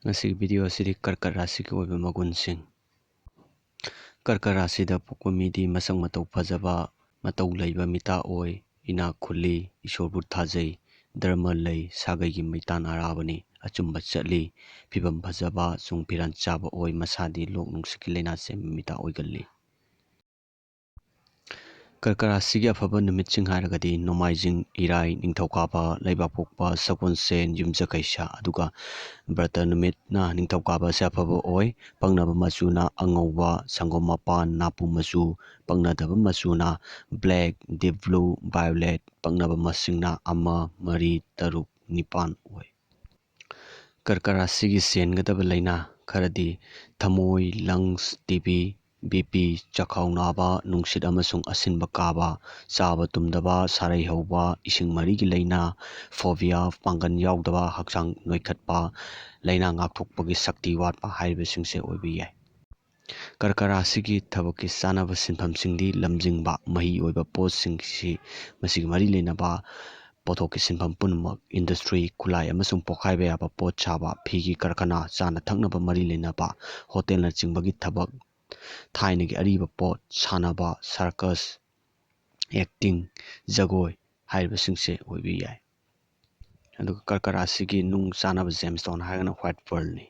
ꯉꯁꯤꯒꯤ ꯚꯤꯗꯤꯑꯣ ꯑꯁꯤꯗꯤ ꯀꯔꯀꯠ ꯔꯥꯁꯤꯒꯤ ꯑꯣꯏꯕ ꯃꯒꯨꯟꯁꯤꯡ ꯀꯔꯀꯠ ꯔꯥꯁꯤꯗ ꯄꯣꯛꯄ ꯃꯤꯗꯤ ꯃꯁꯛ ꯃꯇꯧ ꯐꯖꯕ ꯃꯇꯧ ꯂꯩꯕ ꯃꯤꯇꯥ ꯑꯣꯏ ꯏꯅꯥꯛ ꯈꯨꯜꯂꯤ ꯏꯁꯣꯔꯕꯨ ꯊꯥꯖꯩ ꯙꯔꯃ ꯂꯩ ꯁꯥꯒꯩꯒꯤ ꯃꯩꯇꯥꯟ ꯑꯔꯥꯕꯅꯤ ꯑꯆꯨꯝꯕ ꯆꯠꯂꯤ ꯐꯤꯕꯝ ꯐꯖꯕ ꯆꯨꯡ ꯐꯤꯔꯥꯟ ꯆꯥꯕ ꯑꯣꯏ ꯃꯁꯥꯗꯤ ꯂꯣꯛ ꯅꯨꯡꯁꯤꯠꯀꯤ ꯂꯩꯅꯥ ꯆꯦꯟꯕ ꯃꯤꯇꯥ ꯑꯣꯏꯒꯜꯂꯤ꯫ ꯀꯔꯀꯠ ꯔꯥꯁꯤꯒꯤ ꯑꯐꯕ ꯅꯨꯃꯤꯠꯁꯤꯡ ꯍꯥꯏꯔꯒꯗꯤ ꯅꯣꯡꯃꯥꯏꯖꯤꯡ ꯏꯔꯥꯏ ꯅꯤꯡꯊꯧꯀꯥꯕ ꯂꯩꯕꯥꯛꯄꯣꯛꯄ ꯁꯒꯣꯜꯁꯦꯟ ꯌꯨꯝꯖꯀꯩꯁ ꯑꯗꯨꯒ ꯕ꯭ꯔꯇ ꯅꯨꯃꯤꯠꯅ ꯅꯤꯡꯊꯧꯀꯥꯕ ꯑꯁꯤ ꯑꯐꯕ ꯑꯣꯏ ꯄꯪꯅꯕ ꯃꯆꯨꯅ ꯑꯉꯧꯕ ꯁꯪꯒꯣꯝ ꯃꯄꯥꯟ ꯅꯥꯄꯨ ꯃꯆꯨ ꯄꯪꯅꯗꯕ ꯃꯆꯨꯅ ꯕ꯭ꯂꯦꯛ ꯗꯤꯞ ꯕ꯭ꯂꯨ ꯚꯥꯏꯌꯣꯂꯦꯠ ꯄꯪꯅꯕ ꯃꯁꯤꯡꯅ 1, 4, 6, 9 ꯑꯣꯏ꯫ ꯀꯔꯀꯠ ꯔꯥꯁꯤꯒꯤ ꯆꯦꯟꯒꯗꯕ ꯂꯩꯅꯥ ꯈꯔꯗꯤ ꯊꯃꯣꯏ ꯂꯪꯁ ꯇꯤꯕꯤ BP ꯆꯈꯥꯎ ꯅꯥꯕ ꯅꯨꯡꯁꯤꯠ ꯑꯃꯁꯨꯡ ꯑꯁꯤꯟꯕ ꯀꯥꯕ ꯆꯥꯕ ꯇꯨꯝꯗꯕ ꯁꯥꯔꯩ ꯍꯧꯕ ꯏꯁꯤꯡ ꯃꯔꯤꯒꯤ ꯂꯩꯅꯥ ꯐꯣꯕꯤꯌꯥ ꯄꯥꯡꯒꯜ ꯌꯥꯎꯗꯕ ꯍꯛꯆꯥꯡ ꯅꯣꯏꯈꯠꯄ ꯂꯩꯅꯥ ꯉꯥꯛꯊꯣꯛꯄꯒꯤ ꯁꯛꯇꯤ ꯋꯥꯠꯄ ꯍꯥꯏꯔꯤꯕꯁꯤꯡꯁꯦ ꯑꯣꯏꯕ ꯌꯥꯏ꯫ ꯀꯔꯀꯠ ꯔꯥꯁꯤꯒꯤ ꯊꯕꯛꯀꯤ ꯆꯥꯅꯕ ꯁꯤꯟꯐꯝꯁꯤꯡꯗꯤ ꯂꯝꯖꯤꯡꯕ ꯃꯍꯤ ꯑꯣꯏꯕ ꯄꯣꯠꯁꯤꯡꯁꯤ ꯃꯁꯤꯒ ꯃꯔꯤ ꯂꯩꯅꯕ ꯄꯣꯠꯊꯣꯛꯀꯤ ꯁꯤꯟꯐꯝ ꯄꯨꯝꯅꯃꯛ ꯏꯟꯗꯁꯇ꯭ꯔꯤ ꯈꯨꯠꯂꯥꯏ ꯑꯃꯁꯨꯡ ꯄꯣꯠꯈꯥꯏꯕ ꯌꯥꯕ ꯄꯣꯠ ꯁꯥꯕ ꯐꯤꯒꯤ ꯀꯔꯈꯅꯥ ꯆꯥꯅ ꯊꯛꯅꯕ ꯃꯔꯤ ꯂꯩꯅꯕ ꯍꯣꯇꯦꯜꯅꯆꯤꯡꯕꯒꯤ ꯊꯕꯛ ꯊꯥꯏꯅꯒꯤ ꯑꯔꯤꯕ ꯄꯣꯠ ꯁꯥꯟꯅꯕ ꯁꯔꯀꯁ ꯑꯦꯛꯇꯤꯡ ꯖꯒꯣꯏ ꯍꯥꯏꯔꯤꯕꯁꯤꯡꯁꯦ ꯑꯣꯏꯕ ꯌꯥꯏ꯫ ꯑꯗꯨꯒ ꯀꯔꯀꯠ ꯔꯥꯁꯤꯒꯤ ꯅꯨꯡ ꯆꯥꯅꯕ ꯖꯦꯝꯁꯇꯣꯟ ꯍꯥꯏꯔꯒꯅ ꯍ꯭ꯋꯥꯏꯠ ꯄꯔꯜꯅꯤ꯫